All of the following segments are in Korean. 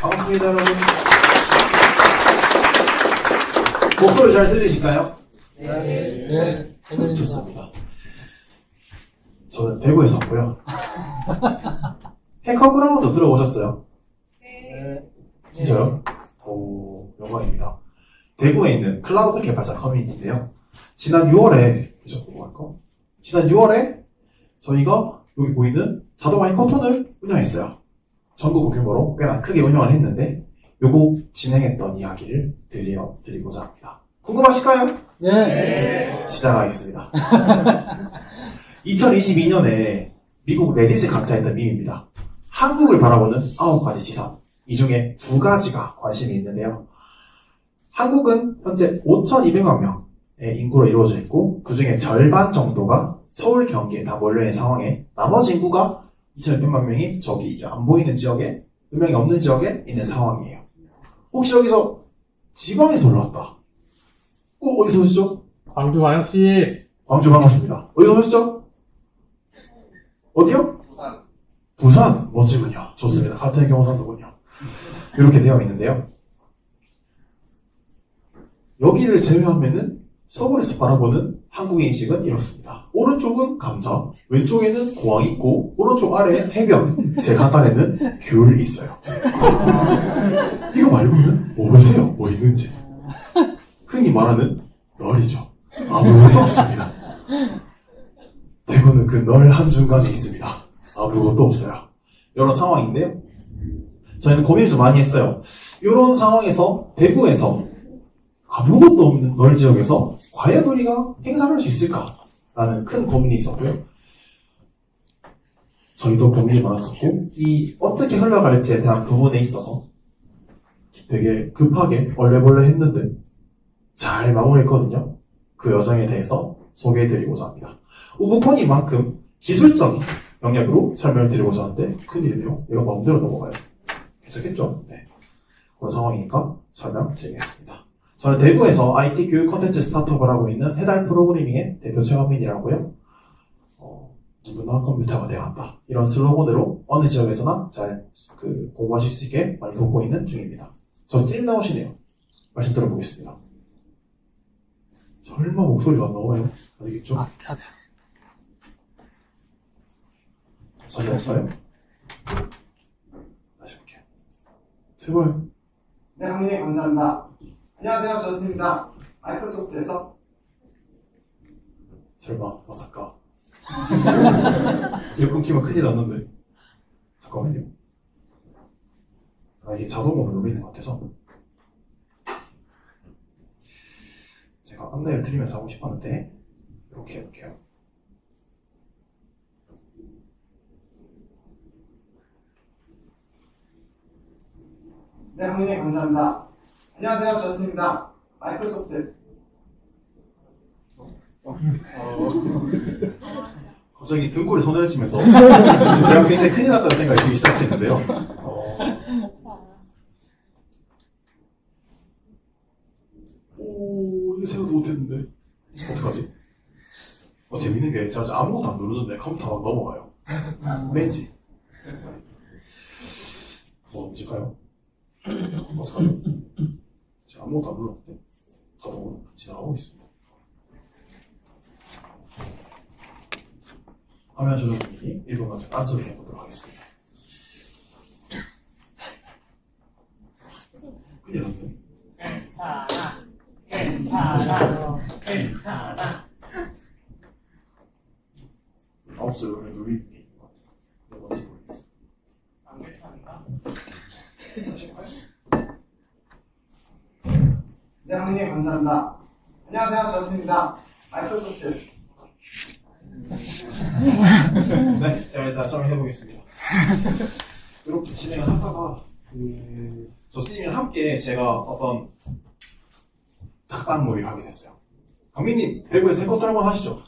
반갑습니다, 여러분. 목소리 잘 들리실까요? 네. 좋습니다. 저는 대구에서 왔고요. 해커그라운드 들어보셨어요? 네. 진짜요? 오, 영광입니다. 대구에 있는 클라우드 개발자 커뮤니티인데요. 지난 6월에, 지난 6월에 저희가 여기 보이는 자동화 해커톤을 운영했어요. 전국 규모로 꽤나 크게 운영을 했는데 요거 진행했던 이야기를 들려드리고자 합니다. 궁금하실까요? 네. 시작하겠습니다. 2022년에 미국 레딧을 강타했던 밈입니다. 한국을 바라보는 9가지 시선. 이 중에 2가지가 관심이 있는데요. 한국은 현재 5,200만 명의 인구로 이루어져 있고 그 중에 절반 정도가 서울, 경기에 다 몰려있는 상황에 나머지 인구가 2,600만 명이 저기 이제 안 보이는 지역에, 음향이 없는 지역에 있는 상황이에요. 혹시 여기서 지방에서 올라왔다. 어디서 오셨죠? 광주 광역시. 광주 반갑습니다. 어디서 오셨죠? 어디요? 부산. 부산? 멋지군요. 좋습니다. 같은 경상도군요. 이렇게 되어 있는데요. 여기를 제외하면은 서울에서 바라보는 한국의 인식은 이렇습니다. 오른쪽은 감자, 왼쪽에는 공항이 있고 오른쪽 아래에 해변, 제 하단에는 귤이 있어요. 이거 말고는 모르세요. 뭐 있는지. 흔히 말하는 널이죠. 아무것도 없습니다. 대구는 그 널 한중간에 있습니다. 아무것도 없어요. 이런 상황인데요. 저희는 고민을 좀 많이 했어요. 이런 상황에서 대구에서 아무것도 없는 널 지역에서 과연 우리가 행사를 할 수 있을까라는 큰 고민이 있었고요. 저희도 고민이 많았었고 이 어떻게 흘러갈지에 대한 부분에 있어서 되게 급하게 얼레벌레 했는데 잘 마무리했거든요. 그 여정에 대해서 소개해드리고자 합니다. 우부폰이만큼 기술적인 영역으로 설명을 드리고자 하는데 큰일이네요. 이거 마음대로 넘어가요. 괜찮겠죠? 네. 그런 상황이니까 설명드리겠습니다. 저는 대구에서 IT 교육 콘텐츠 스타트업을 하고 있는 해달 프로그래밍의 대표 최강민이라고요. 누구나 컴퓨터가 돼야 한다. 이런 슬로건으로 어느 지역에서나 잘 공부하실 수 있게 많이 돕고 있는 중입니다. 저 스트림 나오시네요. 말씀 들어보겠습니다. 설마 목소리가 안 나오나요? 아니겠죠? 가자. 다시 할까요? 다시 볼게요. 제발. 네, 항민님 감사합니다. 안녕하세요, 저스틴입니다. 마이크로소프트에서. 설마, 마사카. 이거 끊기면 큰일 났는데. 잠깐만요. 이게 자동으로 눌리는 것 같아서. 제가 안내를 드리면서 하고 싶었는데, 이렇게 해볼게요. 네, 항민님 감사합니다. 안녕하세요, 저스틴입니다. 마이크로소프트. 갑자기 등골이 서늘해지면서 지금 제가 굉장히 큰일 났다는 생각이 들기 시작했는데요. 오, 이거 생각도 못했는데 어떡하지? 재밌는 게 제가 아무것도 안 누르는데 컴퓨터가 막 넘어가요. 왠지 뭐 움직일까요? 어떡하죠? 제가 아무것도 안 눌렀는데 자동으로 지나가고 있습니다. 화면 조정 중이니 1분간 제가 딴소리 해보도록 하겠습니다. 큰일 났네. 괜찮아. 마우스를 누르는 게 있는 것 같아요. 왜 뭔지 모르겠어요. 안 괜찮은가? 다시 해볼까요? 네, 항민님 감사합니다. 안녕하세요, 저스틴입니다. 마이크로소프트에서. 네, 제가 일단 설명해보겠습니다. 이렇게 진행을 하다가 저스님이랑 함께 제가 어떤 작당 모의를 하게 됐어요. 강민님, 대구에서 해커톤 한번 하시죠.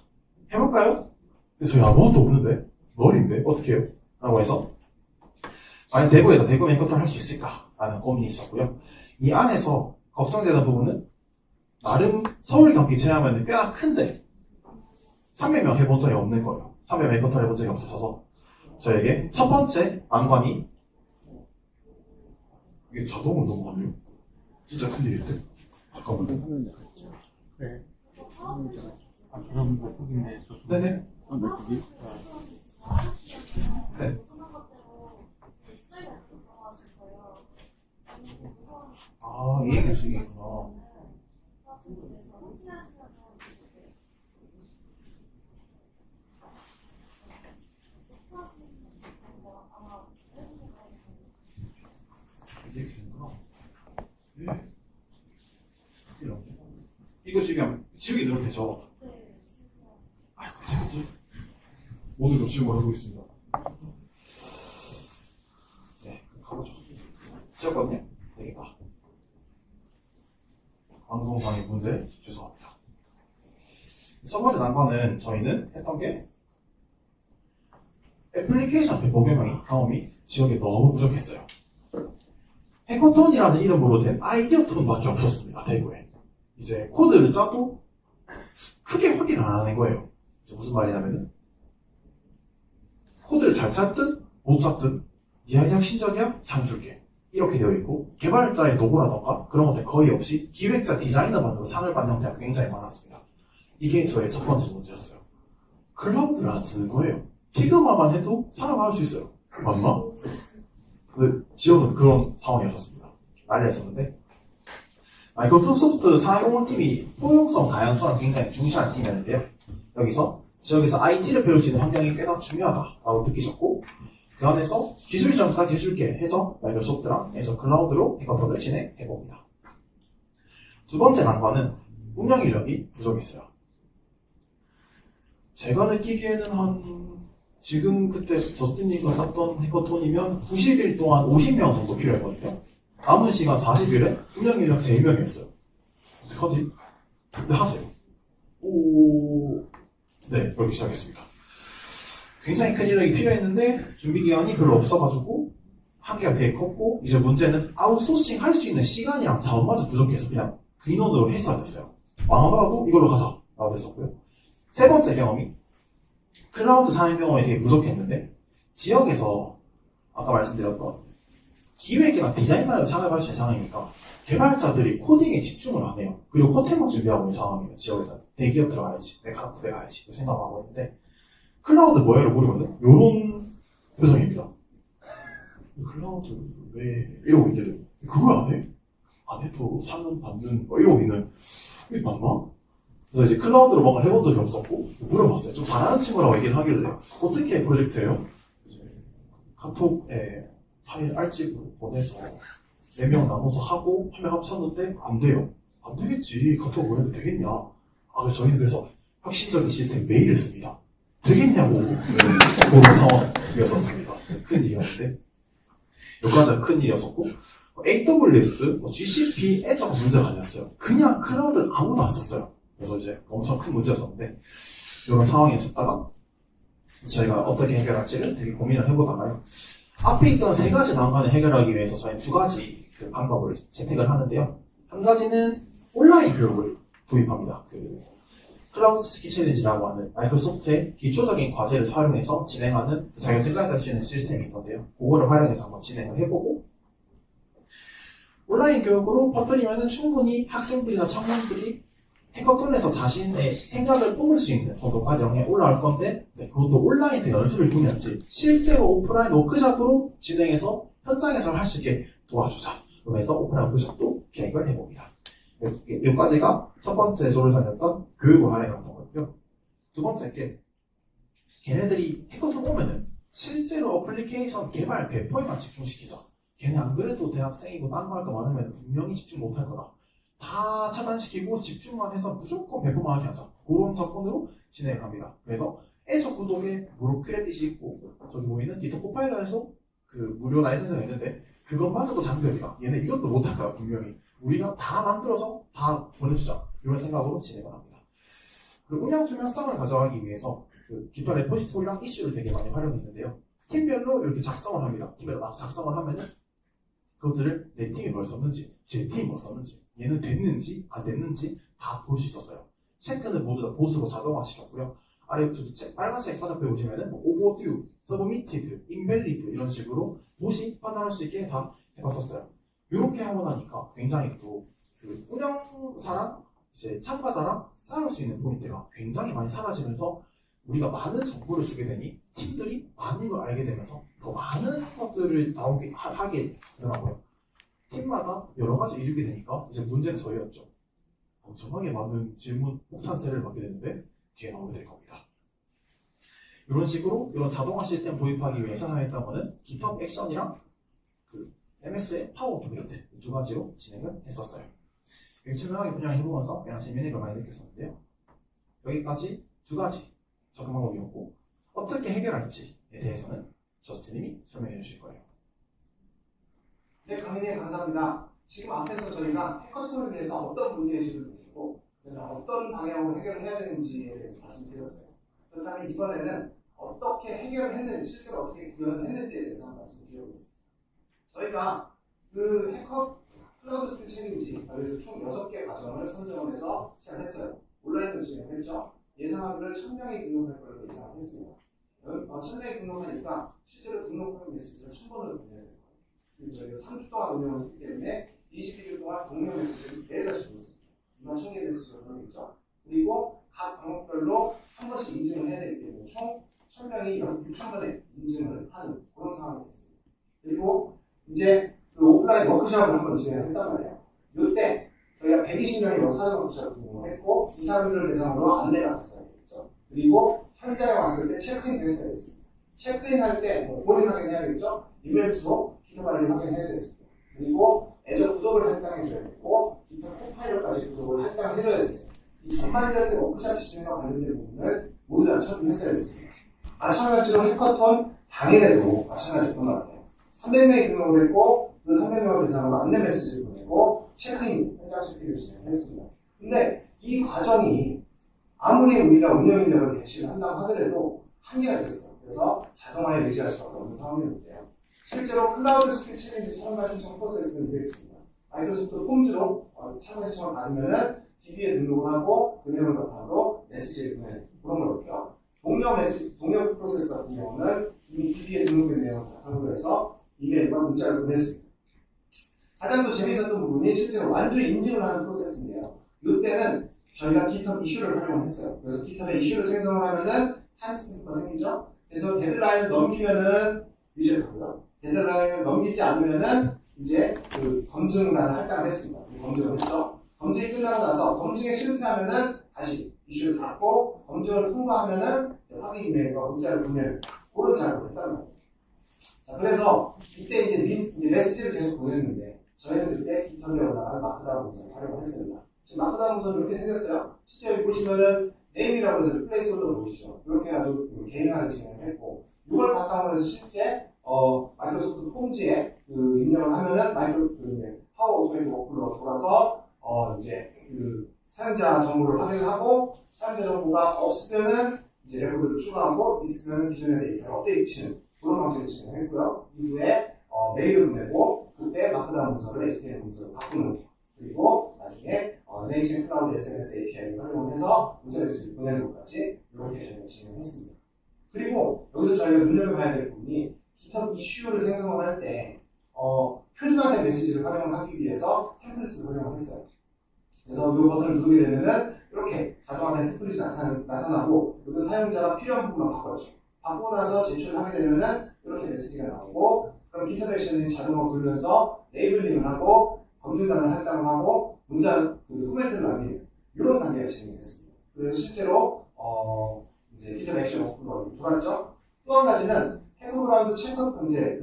해볼까요? 근데 저희 아무것도 없는데? 널인데? 어떻게 해요? 라고 해서 과연 대구에서 대구 해커톤을 할 수 있을까? 라는 고민이 있었고요. 이 안에서 걱정되는 부분은 나름 서울 경기 제외하면 꽤나 큰데 300명 해본 적이 없는 거예요. 300명 해커톤 해본 적이 없어서 저에게 첫 번째 안관이 이게 자동으로 넘어가네요. 진짜 큰일인데? 잠깐만요. 네. 아, 저는 못 보겠네. 저 좀. 네네. 아, 몇 개지? 네. 아, 이 얘기를 쓰겠구나. 이게 되는구나. 예. 이거 지금 지우개 넣으면 되죠? 아이고, 그치. 모든 거 지우고 해보겠습니다. 네, 가보죠. 지웠거든요? 되겠다. 방송상의 문제, 죄송합니다. 첫 번째 난관은 저희는 했던 게 애플리케이션 배포 경험이 지역에 너무 부족했어요. 해커톤이라는 이름으로 된 아이디어 톤밖에 없었습니다, 대구에. 이제 코드를 짜도 크게 확인을 안 하는 거예요. 이제 무슨 말이냐면은 코드를 잘 짰든 못 짰든 이하이학 신적이야 상줄게 이렇게 되어 있고 개발자의 노고라던가 그런 것들 거의 없이 기획자 디자이너만으로 상을 받는 형태가 굉장히 많았습니다. 이게 저의 첫 번째 문제였어요. 클라우드를 안 쓰는 거예요. 피그마만 해도 상을 받을 수 있어요. 맞나? 근데 지역은 그런 상황이었습니다. 난리였었는데 마이크로소프트 420팀이 포용성, 다양성을 굉장히 중시하는 팀이었는데요. 여기서 지역에서 IT를 배울 수 있는 환경이 꽤나 중요하다라고 느끼셨고 그 안에서 기술 지원까지 해줄게 해서 마이크로소프트랑 애저 클라우드로 해커톤을 진행해봅니다. 두 번째 난관은 운영 인력이 부족했어요. 제가 느끼기에는 지금 그때 저스틴님과 짰던 해커톤이면 90일 동안 50명 정도 필요했거든요. 남은 시간 40일에 운영 인력 3명이었어요. 어떡하지? 근데 하세요. 네, 그렇게 시작했습니다. 굉장히 큰 인력이 필요했는데 준비 기간이 별로 없어가지고 한계가 되게 컸고 이제 문제는 아웃소싱 할 수 있는 시간이랑 자원마저 부족해서 그냥 그 인원으로 했어야 됐어요. 망하더라도 이걸로 가자 라고 됐었고요. 세 번째 경험이 클라우드 사용 경험이 되게 부족했는데 지역에서 아까 말씀드렸던 기획이나 디자인만으로 상을 받을 수 있는 상황이니까 개발자들이 코딩에 집중을 안 해요. 그리고 포템만 준비하고 있는 상황이에요. 지역에서 대기업 들어가야지, 내가 부대 가야지 생각하고 있는데 클라우드 뭐예요? 물으면은 요런 표정입니다. 클라우드 왜 이러고 있길래 그걸 안 해? 안 해도 상은 받는 뭐 이러고 있는 이게 맞나? 그래서 이제 클라우드로 뭔가 해본 적이 없었고 물어봤어요. 좀 잘하는 친구라고 얘기를 하길래 어떻게 프로젝트예요? 이제 카톡에 파일 알집으로 보내서 4명 나눠서 하고 한 명 합쳤는데 안 돼요. 안 되겠지. 카톡 보내도 되겠냐? 저희는 그래서 혁신적인 시스템 메일을 씁니다. 되겠냐고 그런 상황이었었습니다. 큰 일이었는데 여기까지가 큰 일이었었고 AWS, GCP, 애저가 문제가 아니었어요. 그냥 클라우드를 아무도 안 썼어요. 그래서 이제 엄청 큰 문제였었는데 이런 상황이었었다가 저희가 어떻게 해결할지를 되게 고민을 해보다가요. 앞에 있던 3가지 난관을 해결하기 위해서 저희 2가지 그 방법을 채택을 하는데요. 한 가지는 온라인 교육을 도입합니다. 클라우드 스키 챌린지라고 하는 마이크로소프트의 기초적인 과제를 활용해서 진행하는 자격증까지 할 수 있는 시스템이 있던데요. 그거를 활용해서 한번 진행을 해보고 온라인 교육으로 퍼뜨리면 충분히 학생들이나 청년들이 해커톤에서 자신의 생각을 뿜을 수 있는 정도 과정에 올라올 건데 그것도 온라인 때 연습을 통했지 실제로 오프라인 워크숍으로 진행해서 현장에서 할 수 있게 도와주자. 그러면서 오프라인 워크숍도 계획을 해봅니다. 여기까지가 첫 번째 솔루션이었던 교육을 활용했던 거고요. 두 번째 게 걔네들이 해커톤 오면은 실제로 어플리케이션 개발 배포에만 집중시키자. 걔네 안 그래도 대학생이고 딴 거 할 거 많으면 분명히 집중 못할 거다. 다 차단시키고 집중만 해서 무조건 배포만 하게 하자. 그런 접근으로 진행합니다. 그래서 애저 구독에 무료 크레딧이 있고 저기 보이는 기타 코파일럿에서 그 무료 라이센스가 있는데 그것마저도 장벽이다. 얘네 이것도 못할 거야 분명히. 우리가 다 만들어서 다 보내주자. 이런 생각으로 진행을 합니다. 그리고 운영 투명성을 가져가기 위해서 그 기타 레포지토리랑 이슈를 되게 많이 활용했는데요. 팀별로 이렇게 작성을 합니다. 팀별로 막 작성을 하면은 그것들을 내 팀이 뭘 썼는지, 제 팀이 뭘 썼는지, 얘는 됐는지, 안 됐는지 다 볼 수 있었어요. 체크는 모두 다 보스로 자동화시켰고요. 아래 빨간색 화살표 보시면은 오버듀, 서브미티드, 인밸리드 이런 식으로 보시 판단할 수 있게 다 해봤었어요. 이렇게 하고 나니까 굉장히 또 그 운영사랑 이제 참가자랑 쌓을 수 있는 포인트가 굉장히 많이 사라지면서 우리가 많은 정보를 주게 되니 팀들이 많은 걸 알게 되면서 더 많은 것들을 하게 되더라고요. 팀마다 여러 가지 이루게 되니까 이제 문제는 저희였죠. 엄청나게 많은 질문 폭탄세를 받게 되는데 뒤에 나오게 될 겁니다. 이런 식으로 이런 자동화 시스템 도입하기 위해서 사용했던 거는 GitHub 액션이랑 그 MS의 파워 오토메이트 두 가지로 진행을 했었어요. 여기 투명하게 분양을 해보면서 그냥 재미있는 걸 많이 느꼈었는데요. 여기까지 두 가지 접근 방법이었고 어떻게 해결할지에 대해서는 저스틴님이 설명해 주실 거예요. 네, 강민님 감사합니다. 지금 앞에서 저희가 해커톤을 위해서 어떤 문제의식을 느끼고 어떤 방향으로 해결을 해야 되는지에 대해서 말씀드렸어요. 그렇다면 이번에는 어떻게 해결을 했는지, 실제로 어떻게 구현을 했는지에 대해서 한번 말씀드려보겠습니다. 저희가 그 해커 클라우드 스킬 챌린지, 그래서 총 6개 과정을 선정을 해서 시작했어요. 온라인으로 진행했죠. 예상하기를 1000명이 등록할 걸로 예상했습니다. 1000명이 등록하니까 실제로 등록하는 메시지를 1000번을 보내야 돼요. 그리고 저희가 3주 동안 운영을 했기 때문에 21일 동안 동료 메시지를 매일같이 보냈습니다. 20,000개 메시지를 보내겠죠. 그리고 각 과목별로 한 번씩 인증을 해야 되기 때문에 총 1000명이 6,000번의 인증을 하는 그런 상황이 됐습니다. 그리고 이제 그 오프라인 워크숍을 한번 진행했단 말이에요. 이때 저희가 120명이 사전 워크숍을 진행했고 이 사람들을 대상으로 안내가 갔어야 되겠죠. 그리고 현장에 왔을 때 체크인도 했어야 됐습니다. 체크인 할 때 본인 확인해야겠죠. 이메일 주소, 기타 관리 확인해야 됐습니다. 그리고 애저 구독을 할당해줘야 되고 기타 코파일럿까지 구독을 할당해줘야 됐습니다. 이 전반적인 워크숍 시스템과 관련된 부분을 모두 다 처리했어야 됐습니다. 마찬가지로 해커톤 당일에도 마찬가지였던 것 같아요. 300명이 등록을 했고 그 300명을 대상으로 안내 메시지를 보내고 체크인, 현장 체크인을 진행했습니다. 근데 이 과정이 아무리 우리가 운영 인력을 배치를 한다고 하더라도 한계가 있었어요. 그래서 자동화에 의지할 수밖에 없는 상황이었는데요. 실제로 클라우드 스킬 챌린지 참가 신청 프로세스는 이렇게 있습니다. 마이크로소프트 폼즈로 참가 신청을 받으면은 DB에 등록을 하고 그 내용을 바탕으로 메시지를 보내는 그런 걸 볼게요. 동료 프로세스 같은 경우는 이미 DB에 등록된 내용을 바탕으로 해서 이메일과 문자를 보냈습니다. 가장 또 재미있었던 부분이 실제로 완주 인증을 하는 프로세스인데요. 이때는 저희가 GitHub 이슈를 활용을 했어요. 그래서 GitHub에 이슈를 생성을 하면은 타임스탬프가 생기죠. 그래서 데드라인을 넘기면은 리젝트하고요. 데드라인을 넘기지 않으면은 이제 그 검증단을 할당을 했습니다. 검증을 했죠. 검증이 끝나고 나서 검증에 실패하면은 다시 이슈를 닫고 검증을 통과하면은 확인 이메일과 문자를 보내는 그런 작업을 했단 말이에요. 자, 그래서 이때 이제 메시지를 계속 보냈는데 저희는 그때 GitHub에 올라간 마크다운 문서를 활용을 했습니다. 지금 마크다운 문서는 이렇게 생겼어요. 실제 여기 보시면은 네임이라고 해서 플레이스홀더 보이시죠? 이렇게 해가지고 개인화를 진행했고 이걸 바탕으로 해서 실제 마이크로소프트 폼즈에 그 입력을 하면은 파워 오토메이트 워크플로우가 돌아서 이제 그 사용자 정보를 확인하고 사용자 정보가 없으면은 이제 레코드를 추가하고 있으면은 기존의 데이터를 업데이트하는 그런 방식을 진행했고요. 이후에 메일을 보내고 그때 마크다운 문서를 HTML 문서로 바꾸는 그리고 나중에 네이션 클라우드 SNS API를 활용해서 문자 메시지를 보내는 것까지 이렇게 저희가 진행했습니다. 그리고 여기서 저희가 눈여겨봐야 될 부분이 GitHub 이슈를 생성을 할 때 표준화된 메시지를 활용을 하기 위해서 템플릿을 활용을 했어요. 그래서 이 버튼을 누르게 되면은 이렇게 자동화된 템플릿이 나타나고 여기 사용자가 필요한 부분만 바꿨죠. 바꾸고 나서 제출을 하게 되면은 이렇게 메시지가 나오고 그럼 GitHub 액션이 자동으로 돌면서 레이블링을 하고 검증단을 할당을 하고 문자 코멘트를 남기는 이런 단계가 진행됐습니다. 그래서 실제로 이제 GitHub 액션 워크플로우가 돌았죠. 또 한 가지는 해커그라운드 체크아웃 이제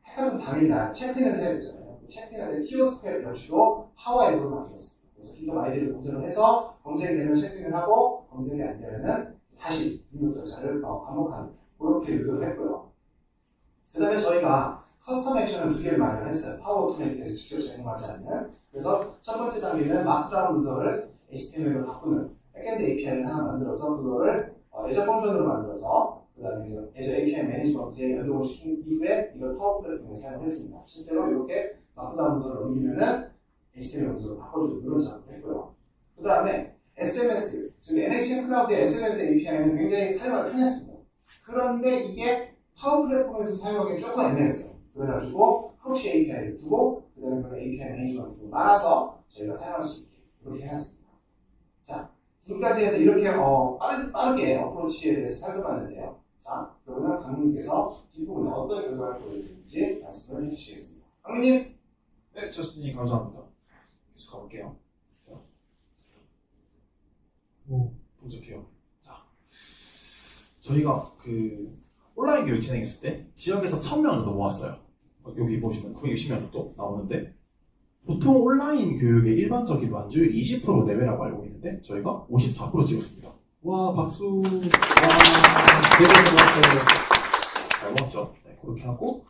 해커톤 당일날 체크인을 해야 되잖아요. 체크인할 때 키오스크의 역시도 파워 앱으로 만들었습니다. 그래서 GitHub 아이디를 검색을 해서 검색이 되면 체크인을 하고 검색이 안 되면은 다시 등록 절차를 반복하는 그렇게 유도를 했고요. 그 다음에 저희가 커스텀 액션을 2개를 마련했어요. 파워 오토메이트에서 직접 제공하지 않는. 그래서 첫 번째 단계는 마크다운 문서를 HTML로 바꾸는 백엔드 API를 하나 만들어서 그거를 애저 펑션으로 만들어서 그 다음에 애저 API 매니지먼트에 연동을 시킨 이후에 이걸 파워 플랫폼에 사용했습니다. 실제로 이렇게 마크다운 문서를 넘기면은 HTML 문서로 바꿔주는 그런 작업을 했고요. 그 다음에 SMS, 즉 NHN 클라우드의 SMS API는 굉장히 사용하기 편했습니다. 그런데 이게 파워 플랫폼에서 사용하기 조금 애매했어요. 그래가지고 프록시 API를 두고 그 다음에 그 API 매니지먼트로 말아서 저희가 사용할 수 있게 이렇게 해놨습니다. 자, 지금까지 해서 이렇게 빠르게 어프로치에 대해서 살펴봤는데요. 자, 그러면 강민님께서 뒷부분에 어떤 결과를 보여드리는지 말씀을 해주시겠습니다. 강민님! 네, 저스틴님 감사합니다. 계속 가볼게요. 오, 도착해요. 자, 저희가 그 온라인 교육 진행했을 때 지역에서 1000명 정도 모았어요. 여기 보시면 960명 정도 나오는데 보통 온라인 교육의 일반적인 완주율 20% 내외라고 알고 있는데 저희가 54% 찍었습니다. 와, 박수. 와, 대단히 좋았어요. 잘 먹었죠? 네, 그렇게 하고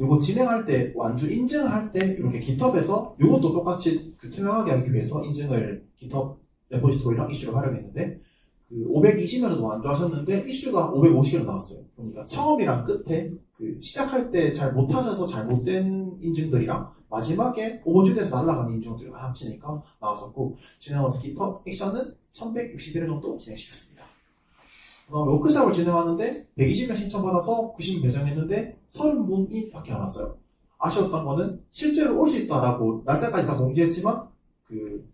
요거 진행할 때 완주 인증을 할 때 이렇게 GitHub에서 요것도 똑같이 그 투명하게 하기 위해서 인증을 GitHub 레포지토리랑 이슈를 활용했는데 그 520명 정도 완주하셨는데 이슈가 550개로 나왔어요. 그러니까 처음이랑 끝에 그 시작할 때 잘 못하셔서 잘못된 인증들이랑 마지막에 오버듀에서 날아간 인증들을 합치니까 나왔었고 진행하면서 GitHub 액션은 1161회 정도 진행시켰습니다. 워크숍을 진행하는데 120명 신청받아서 90명 배정했는데 30분이 밖에 안 왔어요. 아쉬웠던 거는 실제로 올 수 있다라고 날짜까지 다 공지했지만 그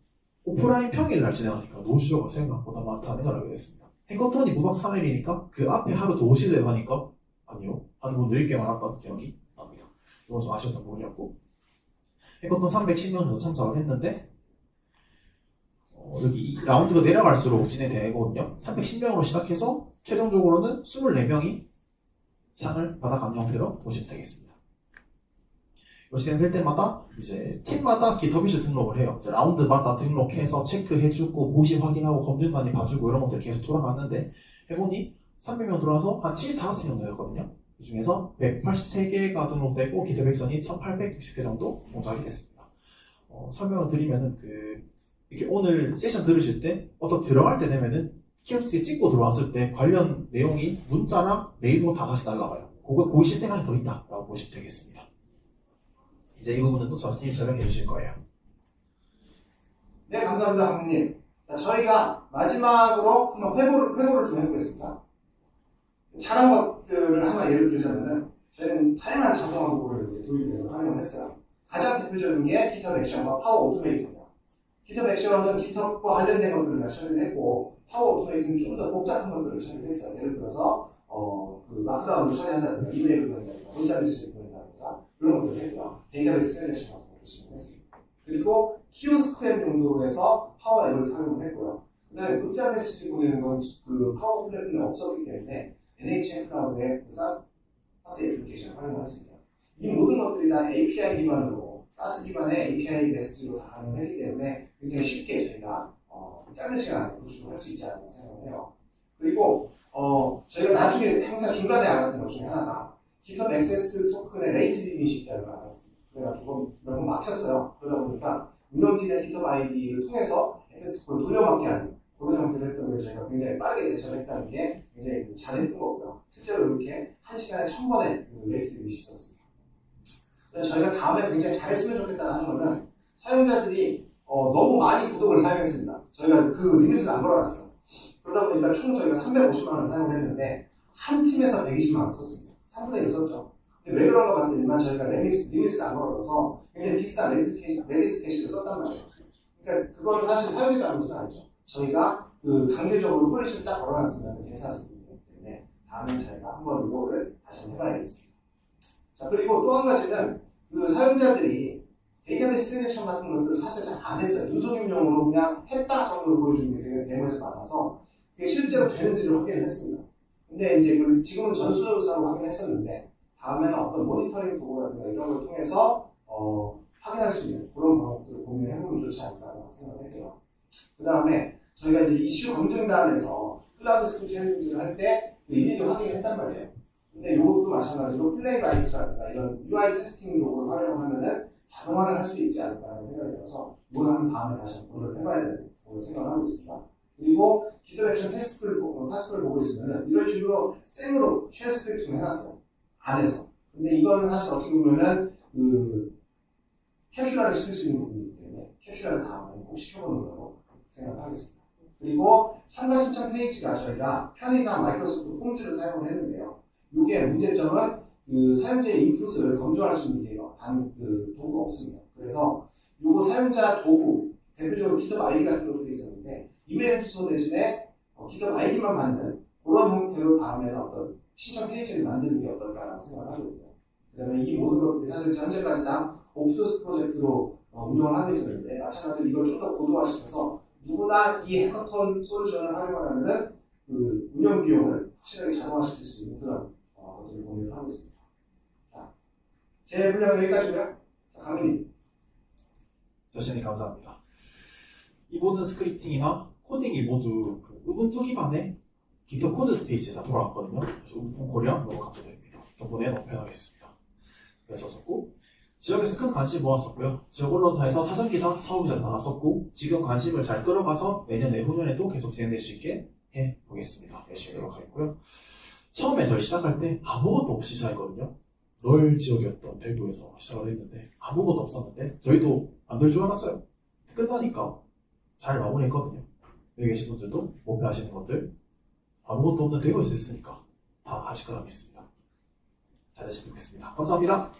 오프라인 평일날 진행하니까 노쇼가 생각보다 많다는 걸 알게 됐습니다. 해커톤이 무박 3일이니까 그 앞에 하루 더 오실래요 하니까 아니요. 하는 분들이 꽤 많았던 기억이 납니다. 이건 좀 아쉬웠던 부분이었고 해커톤 310명 정도 참석을 했는데 여기 라운드가 내려갈수록 진행되거든요. 310명으로 시작해서 최종적으로는 24명이 상을 받아가는 형태로 보시면 되겠습니다. 진행될 때마다 이제 팀마다 GitHub 이슈 등록을 해요. 이제 라운드마다 등록해서 체크해주고 보시 확인하고 검증관이 봐주고 이런 것들이 계속 돌아갔는데 해보니 300명 들어와서 한 75명 되었거든요. 그 중에서 183개가 등록되고 GitHub 액션이 1860개 정도 동작이 됐습니다. 설명을 드리면은 이렇게 오늘 세션 들으실 때 어떤 들어갈 때 되면은 키오스트에 찍고 들어왔을 때 관련 내용이 문자랑 메일로 다 같이 날라가요. 그 시스템 안에 더 있다라고 보시면 되겠습니다. 이제 이 부분은 또 저스틴이 설명해 주실 거예요. 네, 감사합니다, 강민님. 저희가 마지막으로 한번 회고를 좀 해보겠습니다. 잘한 것들을 하나 예를 들자면은 저희는 다양한 자동화 도구를 도입해서 활용을 했어요. 가장 대표적인 게 GitHub 액션과 파워 오토메이트입니다. GitHub 액션은 GitHub과 관련된 것들을 다 처리를 했고 파워 오토메이트는 좀 더 복잡한 것들을 처리를 했어요. 예를 들어서 그 마크다운을 처리한다든가 이메일을 보낸다든가 문자 메시지를 보낸다든가 그런 것들을 했고요. 데이터베이스 트랜잭션 같은 것도 진행했습니다. 그리고 키오스크앱 용도로 해서 파워 앱을 사용을 했고요. 그 다음에 문자 메시지 보내는 건 그 파워 플랫폼에 없었기 때문에 NHN 클라우드의 사스 애플리케이션을 활용했습니다. 이 모든 것들이 다 API 기반으로 사스 기반의 API 메시지로 다 가능했기 때문에 굉장히 쉽게 저희가 짧은 시간에 구축을 할 수 있지 않나 생각을 해요. 그리고 저희가 나중에 항상 중간에 알았던 것 중에 하나가 GitHub 액세스 토큰의 레이트 리밋이 있다는 걸 알았습니다. 그래가지고 몇 번 막혔어요. 그러다 보니까 운영진의 GitHub ID를 통해서 액세스 토큰을 돌려막기 하는 그런 형태를 했던 걸 저희가 굉장히 빠르게 대처를 했다는 게 굉장히 잘했던 거고요. 실제로 이렇게 1시간에 1000번의 그 레이트 리밋이 있었습니다. 저희가 다음에 굉장히 잘했으면 좋겠다는 하는 거는 사용자들이 너무 많이 구독을 사용했습니다. 저희가 그 리밋을 안 걸어놨어요. 그러다 보니까 총 저희가 350만 원을 사용을 했는데 한 팀에서 120만 원을 썼습니다. 3분의 1 썼죠. 근데 왜 그런가 봤더니만 저희가 리밋을 안 걸어놔서 굉장히 비싼 레디스 캐시를 썼단 말이에요. 그러니까 그건 사실 사용자 잘못은 아니죠. 저희가 그 강제적으로 폴리시를 딱 걸어놨으면 괜찮았습니다. 때문에 다음에 저희가 한번 이거를 다시 한번 해봐야겠습니다. 자, 그리고 또 한 가지는 그 사용자들이 데이터베이스 트랜잭션 같은 것들을 사실 잘 안 했어요. 눈속임용으로 그냥 했다 정도로 보여주는 게 데모에서 많아서 그게 실제로 되는지를 확인을 했습니다. 근데 이제 지금은 전수사로 확인했었는데 다음에는 어떤 모니터링 도구라든가 이런 걸 통해서 확인할 수 있는 그런 방법들을 고민해보면 좋지 않을까 생각을 해요. 그 다음에 저희가 이제 이슈 검증단에서 클라우드 스크립 챌린지를 할 때 그 일일이 확인을 했단 말이에요. 근데 이것도 마찬가지로 플레이라이트라든가 이런 UI 테스팅 도구를 활용하면은 자동화를 할 수 있지 않을까라는 생각이 들어서 이거는 한 다음에 다시 한번 해봐야 되는 생각을 하고 있습니다. 그리고 GitHub 액션 타스크를 보고 있으면은 이런 식으로 생으로 쉘 스크립팅을 해놨어요. 안에서. 근데 이거는 사실 어떻게 보면은 캡슐화를 시킬 수 있는 부분이기 때문에 캡슐화를 다음에 꼭 시켜보는 거라고 생각하겠습니다. 그리고 참가 신청 페이지가 저희가 편의상 마이크로소프트 폼즈를 사용을 했는데요. 이게 문제점은 그 사용자의 인풋을 검증할 수 있는 그 도구가 없습니다. 그래서 요거 사용자 도구, 대표적으로 GitHub ID 같은 것들이 있었는데, 이메일 주소 대신에 GitHub ID만 받는 그런 형태로 다음에는 어떤 신청 페이지를 만드는 게 어떨까라고 생각을 하거든요. 그다음에 이 모든 것들이 사실 현재까지 다 오픈소스 프로젝트로 운영을 하고 있었는데, 마찬가지로 이걸 좀 더 고도화시켜서 누구나 이 해커톤 솔루션을 활용하는 그 운영 비용을 확실하게 자동화시킬 수 있는 그런 것들을 고민을 하고 있습니다. 자, 제 분량은 여기까지고요. 강민님. 조신이 감사합니다. 이 모든 스크립팅이나 코딩이 모두 그 우분투 기반의 GitHub 코드 스페이스에서 돌아왔거든요. 그래서 우분 코리아 너무 감사드립니다. 덕분에 너무 편하겠습니다. 그래서 썼고, 지역에서 큰 관심 모았었고요. 지역 언론사에서 사전기사, 사후기사 나왔었고, 지금 관심을 잘 끌어가서 내년 내후년에도 계속 진행될 수 있게 해보겠습니다. 열심히 노력하겠고요. 처음에 저희 시작할 때 아무것도 없이 시작했거든요. 널 지역이었던 대구에서 시작을 했는데 아무것도 없었는데 저희도 안 될 줄 알았어요. 끝나니까 잘 마무리했거든요. 여기 계신 분들도 목표하시는 것들 아무것도 없는 대구에서 됐으니까 다 하실 거라 믿습니다. 잘 되시면 좋겠습니다. 감사합니다.